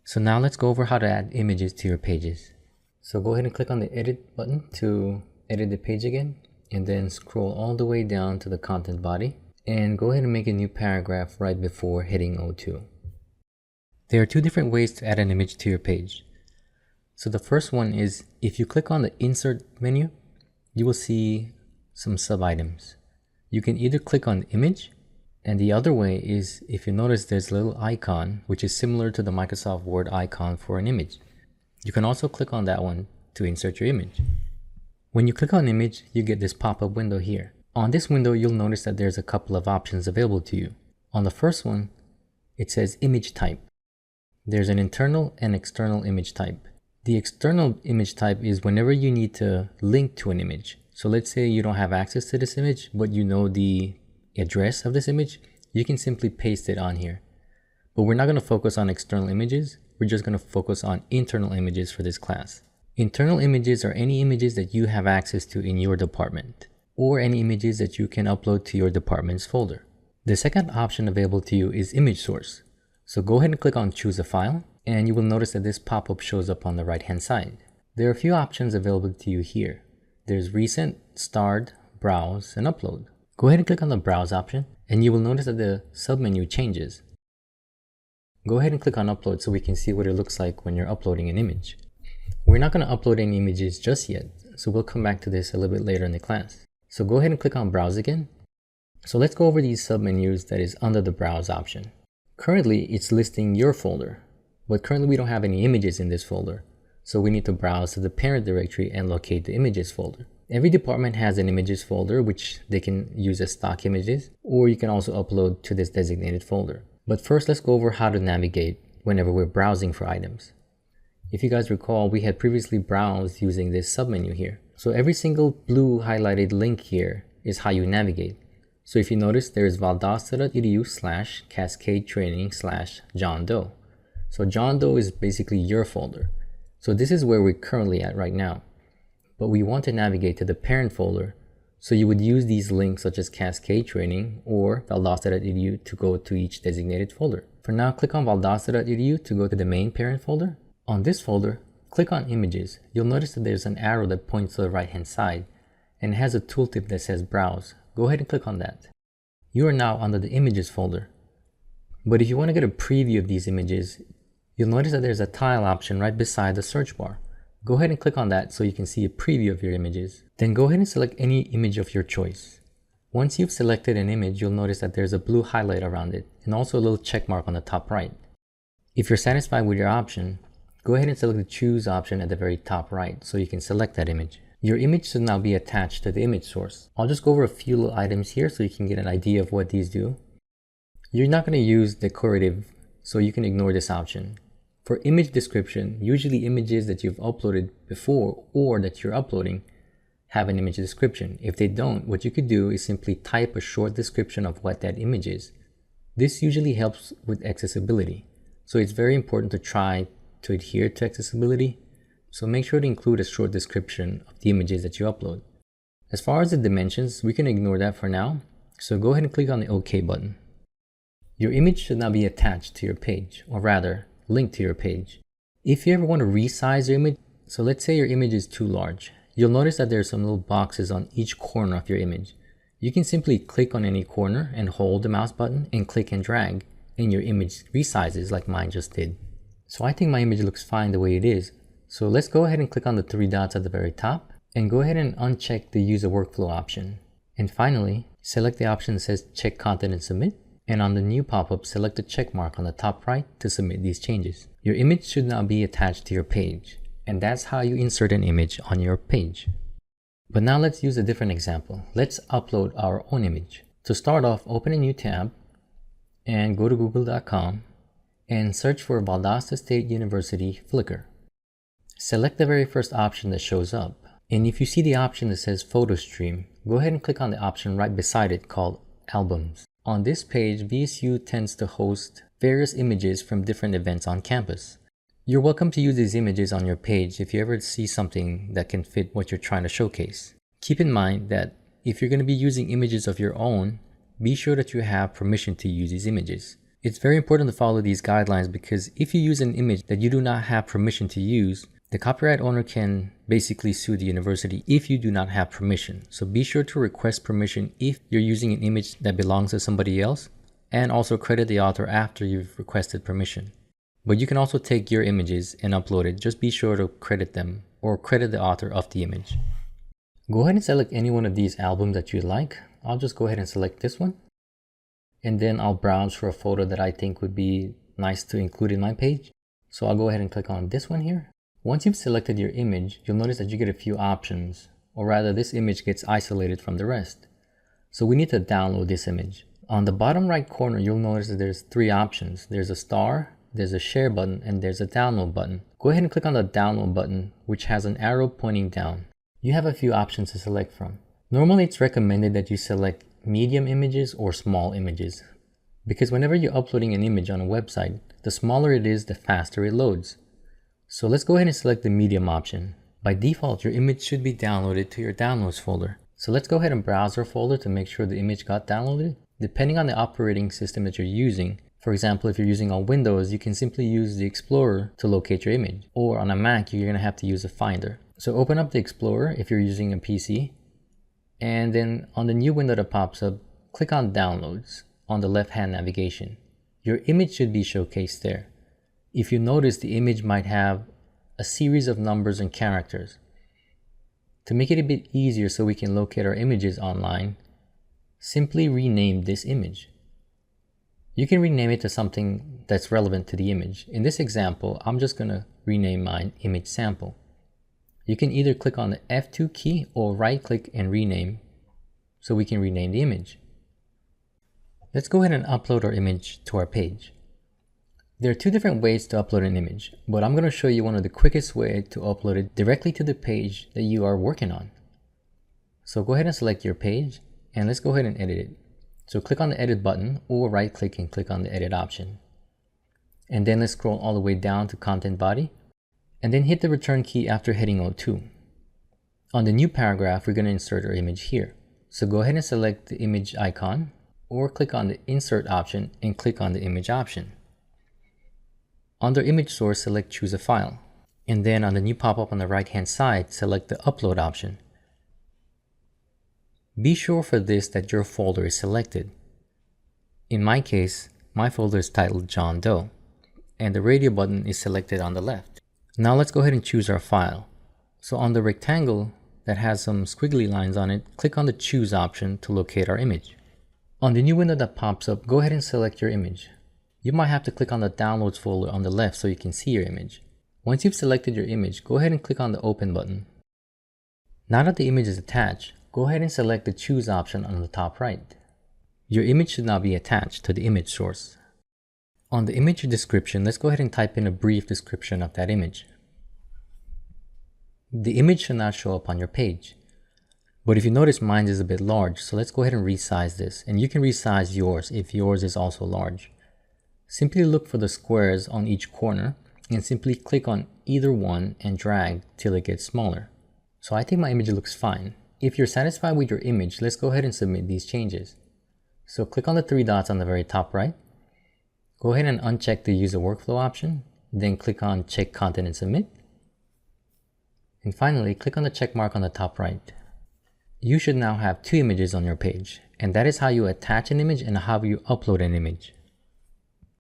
So now let's go over how to add images to your pages. So go ahead and click on the edit button to edit the page again, and then scroll all the way down to the content body and go ahead and make a new paragraph right before hitting O2. There are two different ways to add an image to your page. So the first one is if you click on the insert menu, you will see some sub items. You can either click on the image, and the other way is if you notice there's a little icon which is similar to the Microsoft Word icon for an image. You can also click on that one to insert your image. When you click on image, you get this pop-up window here. On this window, you'll notice that there's a couple of options available to you. On the first one, it says image type. There's an internal and external image type. The external image type is whenever you need to link to an image. So let's say you don't have access to this image, but you know the address of this image, you can simply paste it on here. But we're not going to focus on external images. We're just going to focus on internal images for this class. Internal images are any images that you have access to in your department, or any images that you can upload to your department's folder. The second option available to you is image source. So go ahead and click on choose a file, and you will notice that this pop-up shows up on the right hand side. There are a few options available to you here. There's recent, starred, browse, and upload. Go ahead and click on the browse option, and you will notice that the submenu changes. Go ahead and click on upload so we can see what it looks like when you're uploading an image. We're not going to upload any images just yet, so we'll come back to this a little bit later in the class. So go ahead and click on browse again. So let's go over these submenus that is under the browse option. Currently, it's listing your folder, but currently we don't have any images in this folder. So we need to browse to the parent directory and locate the images folder. Every department has an images folder, which they can use as stock images, or you can also upload to this designated folder. But first, let's go over how to navigate whenever we're browsing for items. If you guys recall, we had previously browsed using this submenu here. So every single blue highlighted link here is how you navigate. So if you notice, there is valdosta.edu/cascade training/John Doe. So John Doe is basically your folder. So this is where we're currently at right now. But we want to navigate to the parent folder. So you would use these links such as Cascade Training or valdosta.edu to go to each designated folder. For now, click on valdosta.edu to go to the main parent folder. On this folder, click on images. You'll notice that there's an arrow that points to the right hand side and it has a tooltip that says browse. Go ahead and click on that. You are now under the images folder. But if you want to get a preview of these images, you'll notice that there's a tile option right beside the search bar. Go ahead and click on that so you can see a preview of your images. Then go ahead and select any image of your choice. Once you've selected an image, you'll notice that there's a blue highlight around it and also a little check mark on the top right. If you're satisfied with your option, go ahead and select the choose option at the very top right so you can select that image. Your image should now be attached to the image source. I'll just go over a few little items here so you can get an idea of what these do. You're not going to use decorative, so you can ignore this option. For image description, usually images that you've uploaded before or that you're uploading have an image description. If they don't, what you could do is simply type a short description of what that image is. This usually helps with accessibility. So it's very important to try to adhere to accessibility. So make sure to include a short description of the images that you upload. As far as the dimensions, we can ignore that for now. So go ahead and click on the OK button. Your image should now be attached to your page, or rather, linked to your page. If you ever want to resize your image, so let's say your image is too large, you'll notice that there's some little boxes on each corner of your image. You can simply click on any corner and hold the mouse button and click and drag, and your image resizes like mine just did. So I think my image looks fine the way it is. So let's go ahead and click on the three dots at the very top and go ahead and uncheck the use a workflow option. And finally, select the option that says check content and submit. And on the new pop-up, select the check mark on the top right to submit these changes. Your image should now be attached to your page. And that's how you insert an image on your page. But now let's use a different example. Let's upload our own image. To start off, open a new tab and go to google.com and search for Valdosta State University Flickr. Select the very first option that shows up. And if you see the option that says photo stream, go ahead and click on the option right beside it called albums. On this page, VSU tends to host various images from different events on campus. You're welcome to use these images on your page if you ever see something that can fit what you're trying to showcase. Keep in mind that if you're going to be using images of your own, be sure that you have permission to use these images. It's very important to follow these guidelines because if you use an image that you do not have permission to use, the copyright owner can basically sue the university if you do not have permission. So be sure to request permission if you're using an image that belongs to somebody else, and also credit the author after you've requested permission. But you can also take your images and upload it. Just be sure to credit them or credit the author of the image. Go ahead and select any one of these albums that you like. I'll just go ahead and select this one. And then I'll browse for a photo that I think would be nice to include in my page. So I'll go ahead and click on this one here. Once you've selected your image, you'll notice that you get a few options, or rather this image gets isolated from the rest. So we need to download this image. On the bottom right corner, you'll notice that there's 3 options. There's a star, there's a share button, and there's a download button. Go ahead and click on the download button, which has an arrow pointing down. You have a few options to select from. Normally it's recommended that you select medium images or small images, because whenever you're uploading an image on a website, the smaller it is, the faster it loads. So let's go ahead and select the medium option. By default, your image should be downloaded to your downloads folder. So let's go ahead and browse our folder to make sure the image got downloaded. Depending on the operating system that you're using, for example, if you're using on Windows, you can simply use the Explorer to locate your image, or on a Mac, you're going to have to use a Finder. So open up the Explorer if you're using a PC. And then on the new window that pops up, click on Downloads on the left-hand navigation. Your image should be showcased there. If you notice, the image might have a series of numbers and characters. To make it a bit easier so we can locate our images online, simply rename this image. You can rename it to something that's relevant to the image. In this example, I'm just going to rename mine Image Sample. You can either click on the F2 key or right click and rename so we can rename the image. Let's go ahead and upload our image to our page. There are 2 different ways to upload an image, but I'm going to show you one of the quickest ways to upload it directly to the page that you are working on. So go ahead and select your page and let's go ahead and edit it. So click on the edit button or right click and click on the edit option. And then let's scroll all the way down to content body. And then hit the return key after hitting O2. On the new paragraph, we're going to insert our image here. So go ahead and select the image icon or click on the insert option and click on the image option. Under image source, select choose a file. And then on the new pop-up on the right hand side, select the upload option. Be sure for this that your folder is selected. In my case, my folder is titled John Doe and the radio button is selected on the left. Now let's go ahead and choose our file. So on the rectangle that has some squiggly lines on it, click on the choose option to locate our image. On the new window that pops up, go ahead and select your image. You might have to click on the downloads folder on the left so you can see your image. Once you've selected your image, go ahead and click on the open button. Now that the image is attached, go ahead and select the choose option on the top right. Your image should now be attached to the image source. On the image description, let's go ahead and type in a brief description of that image. The image should not show up on your page. But if you notice, mine is a bit large, so let's go ahead and resize this. And you can resize yours if yours is also large. Simply look for the squares on each corner and simply click on either one and drag till it gets smaller. So I think my image looks fine. If you're satisfied with your image, let's go ahead and submit these changes. So click on the 3 dots on the very top right. Go ahead and uncheck the user workflow option, then click on check content and submit. And finally, click on the check mark on the top right. You should now have 2 images on your page, and that is how you attach an image and how you upload an image.